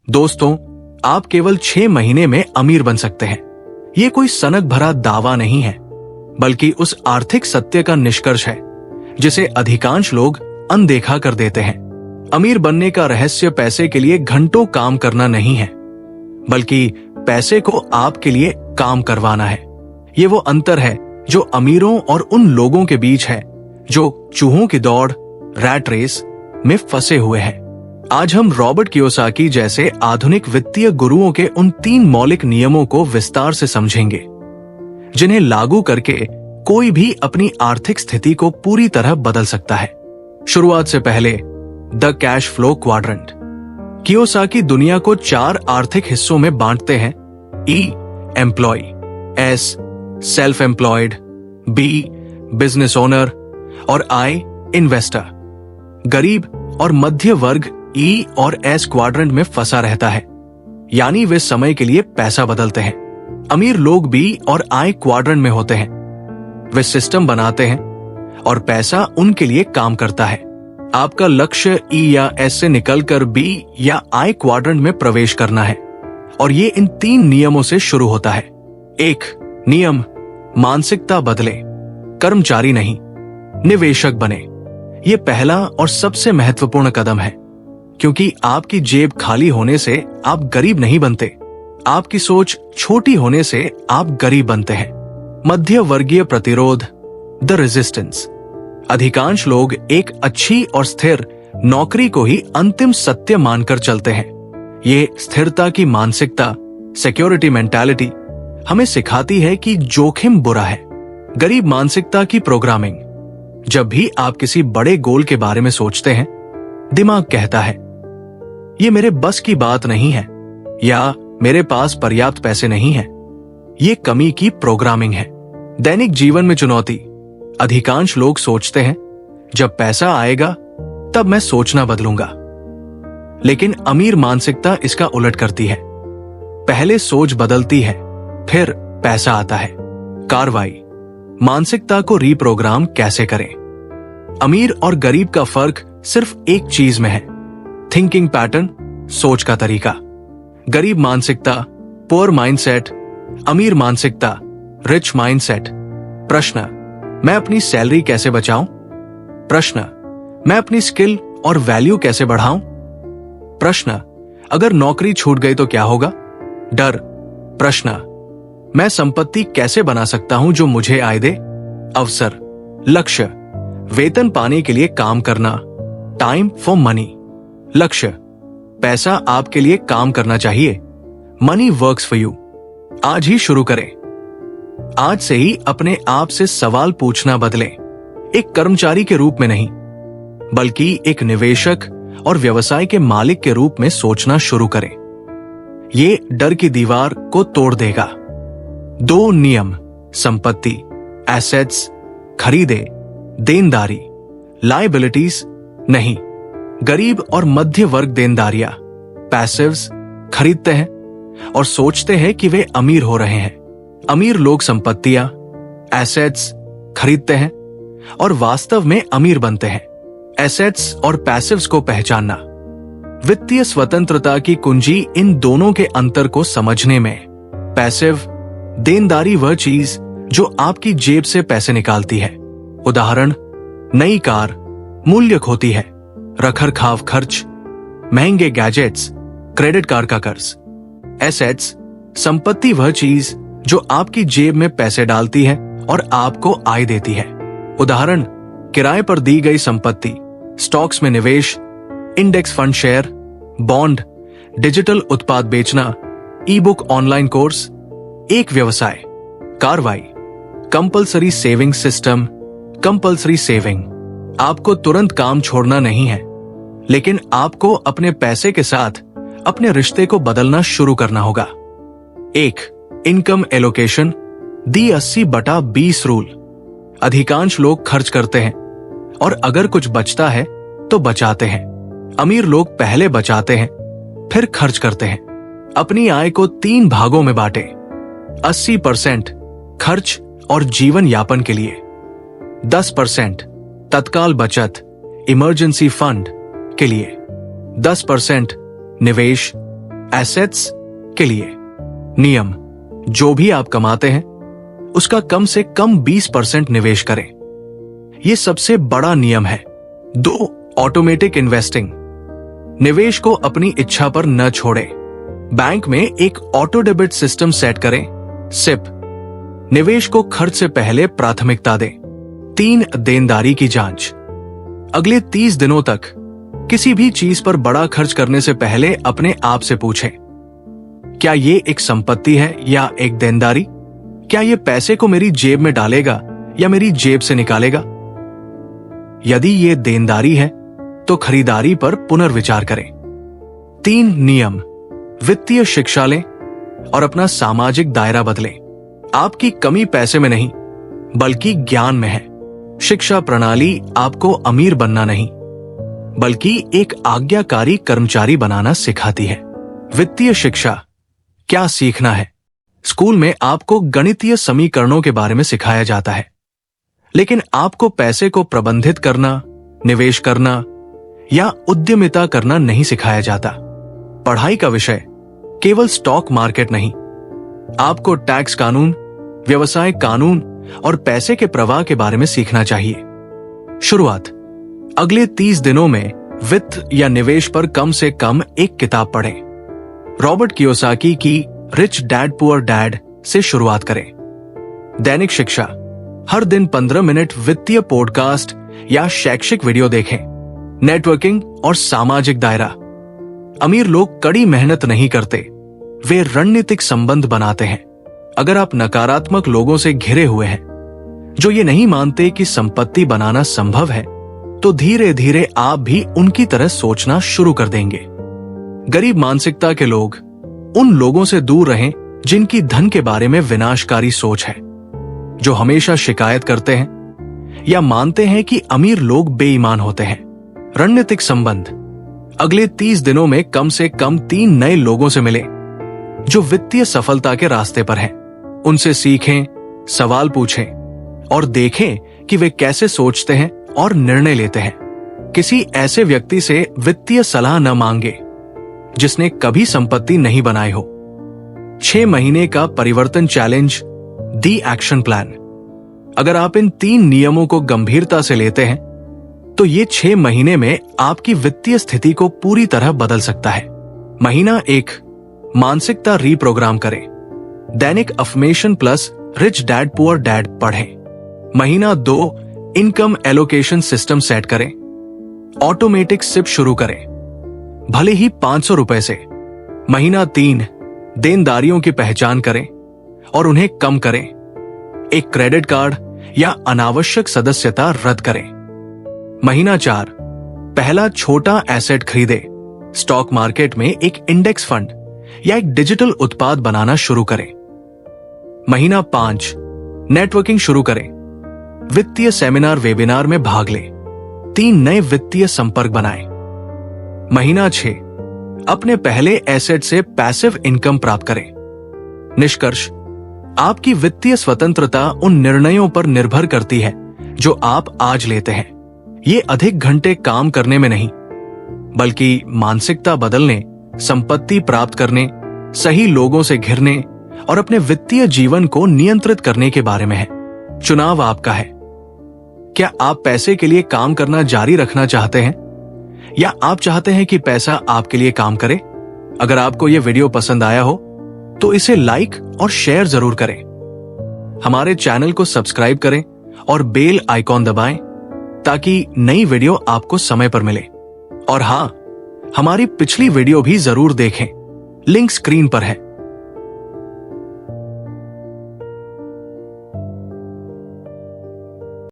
दोस्तों, आप केवल 6 महीने में अमीर बन सकते हैं। ये कोई सनक भरा दावा नहीं है, बल्कि उस आर्थिक सत्य का निष्कर्ष है जिसे अधिकांश लोग अनदेखा कर देते हैं। अमीर बनने का रहस्य पैसे के लिए घंटों काम करना नहीं है, बल्कि पैसे को आपके लिए काम करवाना है। ये वो अंतर है जो अमीरों और उन लोगों के बीच है जो चूहों की दौड़, रैट रेस में फंसे हुए हैं। आज हम रॉबर्ट कियोसाकी जैसे आधुनिक वित्तीय गुरुओं के उन 3 मौलिक नियमों को विस्तार से समझेंगे, जिन्हें लागू करके कोई भी अपनी आर्थिक स्थिति को पूरी तरह बदल सकता है। शुरुआत से पहले the cash flow quadrant. Kiyosaki दुनिया को 4 आर्थिक हिस्सों में बांटते हैं। E employ, S self employed, B business owner और I इन्वेस्टर। गरीब और मध्य वर्ग E और S क्वाड्रेंट में फंसा रहता है, यानी वे समय के लिए पैसा बदलते हैं। अमीर लोग B और I क्वाड्रेंट में होते हैं। वे सिस्टम बनाते हैं और पैसा उनके लिए काम करता है। आपका लक्ष्य E या S से निकलकर B या I क्वाड्रेंट में प्रवेश करना है, और ये इन 3 नियमों से शुरू होता है। 1 नियम, मानसिकता बदले, कर्मचारी नहीं, निवेशक बने। ये पहला और सबसे महत्वपूर्ण कदम है, क्योंकि आपकी जेब खाली होने से आप गरीब नहीं बनते। आपकी सोच छोटी होने से आप गरीब बनते हैं। मध्य वर्गीय प्रतिरोध, द रेजिस्टेंस। अधिकांश लोग एक अच्छी और स्थिर नौकरी को ही अंतिम सत्य मानकर चलते हैं। ये स्थिरता की मानसिकता, सिक्योरिटी मेंटालिटी, हमें सिखाती है कि जोखिम बुरा है। गरीब मानसिकता की प्रोग्रामिंग। जब भी आप किसी बड़े गोल के बारे में सोचते हैं, दिमाग कहता है, ये मेरे बस की बात नहीं है, या मेरे पास पर्याप्त पैसे नहीं है। ये कमी की प्रोग्रामिंग है। दैनिक जीवन में चुनौती। अधिकांश लोग सोचते हैं, जब पैसा आएगा तब मैं सोचना बदलूंगा। लेकिन अमीर मानसिकता इसका उलट करती है। पहले सोच बदलती है, फिर पैसा आता है। कार्रवाई। मानसिकता को रीप्रोग्राम कैसे करें? अमीर और गरीब का फर्क सिर्फ एक चीज में है, थिंकिंग पैटर्न, सोच का तरीका। गरीब मानसिकता, पुअर माइंडसेट। अमीर मानसिकता, रिच माइंडसेट। प्रश्न, मैं अपनी सैलरी कैसे बचाऊं? प्रश्न, मैं अपनी स्किल और वैल्यू कैसे बढ़ाऊं? प्रश्न, अगर नौकरी छूट गई तो क्या होगा? डर। प्रश्न, मैं संपत्ति कैसे बना सकता हूं जो मुझे आय दे? अवसर। लक्ष्य, वेतन पाने के लिए काम करना, टाइम फॉर मनी। लक्ष्य, पैसा आपके लिए काम करना चाहिए, मनी वर्क्स फॉर यू। आज ही शुरू करें। आज से ही अपने आप से सवाल पूछना बदलें। एक कर्मचारी के रूप में नहीं, बल्कि एक निवेशक और व्यवसाय के मालिक के रूप में सोचना शुरू करें। ये डर की दीवार को तोड़ देगा। 2 नियम, संपत्ति, एसेट्स, खरीदे, देनदारी, लायबिलिटीज नहीं। गरीब और मध्य वर्ग देनदारियां, पैसिव्स, खरीदते हैं और सोचते हैं कि वे अमीर हो रहे हैं। अमीर लोग संपत्तियां, एसेट्स खरीदते हैं और वास्तव में अमीर बनते हैं। एसेट्स और पैसिव्स को पहचानना। वित्तीय स्वतंत्रता की कुंजी इन दोनों के अंतर को समझने में। पैसिव, देनदारी वह चीज जो आपकी जेब से पैसे निकालती है। उदाहरण, नई कार, मूल्य खोती है। रखरखाव खर्च, महंगे गैजेट्स, क्रेडिट कार्ड का कर्ज। एसेट्स, संपत्ति वह चीज जो आपकी जेब में पैसे डालती है और आपको आय देती है। उदाहरण, किराए पर दी गई संपत्ति, स्टॉक्स में निवेश, index fund share, bond, digital उत्पाद बेचना, ई बुक ऑनलाइन कोर्स। एक व्यवसाय। कार्रवाई, compulsory saving system, compulsory saving. आपको तुरंत काम छोड़ना नहीं है, लेकिन आपको अपने पैसे के साथ अपने रिश्ते को बदलना शुरू करना होगा। 1 इनकम एलोकेशन, दी 80/20 रूल। अधिकांश लोग खर्च करते हैं और अगर कुछ बचता है तो बचाते हैं। अमीर लोग पहले बचाते हैं, फिर खर्च करते हैं। अपनी आय को 3 भागों में बांटे। 80% खर्च और जीवन यापन के लिए, 10% तत्काल बचत, इमरजेंसी फंड के लिए, 10% निवेश, एसेट्स के लिए नियम, जो भी आप कमाते हैं उसका कम से कम 20% निवेश करें। यह सबसे बड़ा नियम है। 2. ऑटोमेटिक इन्वेस्टिंग, निवेश को अपनी इच्छा पर न छोड़ें। बैंक में एक ऑटो डेबिट सिस्टम सेट करें। सिप, निवेश को खर्च से पहले प्राथमिकता दें। 3. देनदारी की जांच, अगले 30 दिनों तक किसी भी चीज पर बड़ा खर्च करने से पहले अपने आप से पूछें, क्या ये एक संपत्ति है या एक देनदारी? क्या ये पैसे को मेरी जेब में डालेगा या मेरी जेब से निकालेगा? यदि ये देनदारी है तो खरीदारी पर पुनर्विचार करें। 3. नियम, वित्तीय शिक्षा लें और अपना सामाजिक दायरा बदलें। आपकी कमी पैसे में नहीं बल्कि ज्ञान में है। शिक्षा प्रणाली आपको अमीर बनना नहीं बल्कि एक आज्ञाकारी कर्मचारी बनाना सिखाती है। वित्तीय शिक्षा क्या सीखना है? स्कूल में आपको गणितीय समीकरणों के बारे में सिखाया जाता है, लेकिन आपको पैसे को प्रबंधित करना, निवेश करना या उद्यमिता करना नहीं सिखाया जाता। पढ़ाई का विषय केवल स्टॉक मार्केट नहीं, आपको टैक्स कानून, व्यवसाय कानून और पैसे के प्रवाह के बारे में सीखना चाहिए। शुरुआत, अगले 30 दिनों में वित्त या निवेश पर कम से कम एक किताब पढ़ें। रॉबर्ट कियोसाकी की रिच डैड पुअर डैड से शुरुआत करें। दैनिक शिक्षा, हर दिन 15 मिनट वित्तीय पॉडकास्ट या शैक्षिक वीडियो देखें। नेटवर्किंग और सामाजिक दायरा, अमीर लोग कड़ी मेहनत नहीं करते, वे रणनीतिक संबंध बनाते हैं। अगर आप नकारात्मक लोगों से घिरे हुए हैं जो ये नहीं मानते कि संपत्ति बनाना संभव है, तो धीरे धीरे आप भी उनकी तरह सोचना शुरू कर देंगे। गरीब मानसिकता के लोग उन लोगों से दूर रहें जिनकी धन के बारे में विनाशकारी सोच है, जो हमेशा शिकायत करते हैं या मानते हैं कि अमीर लोग बेईमान होते हैं। रणनीतिक संबंध, अगले 30 दिनों में कम से कम 3 नए लोगों से मिले जो वित्तीय सफलता के रास्ते पर हैं। उनसे सीखें, सवाल पूछें और देखें कि वे कैसे सोचते हैं और निर्णय लेते हैं। किसी ऐसे व्यक्ति से वित्तीय सलाह न मांगे जिसने कभी संपत्ति नहीं बनाई हो। 6 महीने का परिवर्तन चैलेंज, दी एक्शन प्लान। अगर आप इन 3 नियमों को गंभीरता से लेते हैं तो ये 6 महीने में आपकी वित्तीय स्थिति को पूरी तरह बदल सकता है। महीना 1, मानसिकता रीप्रोग्राम करें। दैनिक affirmation plus rich dad poor dad पढ़ें। महीना 2, इनकम एलोकेशन सिस्टम सेट करें। ऑटोमेटिक सिप शुरू करें, भले ही 500 रुपए से। महीना 3, देनदारियों की पहचान करें और उन्हें कम करें। एक क्रेडिट कार्ड या अनावश्यक सदस्यता रद्द करें। महीना 4, पहला छोटा एसेट खरीदे। स्टॉक मार्केट में एक इंडेक्स फंड या एक डिजिटल उत्पाद बनाना शुरू करें। महीना 5, नेटवर्किंग शुरू करें। वित्तीय सेमिनार वेबिनार में भाग लें। 3 नए वित्तीय संपर्क बनाएं। महीना 6, अपने पहले एसेट से पैसिव इनकम प्राप्त करें। निष्कर्ष, आपकी वित्तीय स्वतंत्रता उन निर्णयों पर निर्भर करती है जो आप आज लेते हैं। ये अधिक घंटे काम करने में नहीं बल्कि मानसिकता बदलने, संपत्ति प्राप्त करने, सही लोगों से घिरने और अपने वित्तीय जीवन को नियंत्रित करने के बारे में है। चुनाव आपका है। क्या आप पैसे के लिए काम करना जारी रखना चाहते हैं या आप चाहते हैं कि पैसा आपके लिए काम करे? अगर आपको यह वीडियो पसंद आया हो तो इसे लाइक और शेयर जरूर करें। हमारे चैनल को सब्सक्राइब करें और बेल आइकॉन दबाएं ताकि नई वीडियो आपको समय पर मिले। और हां, हमारी पिछली वीडियो भी जरूर देखें, लिंक स्क्रीन पर है।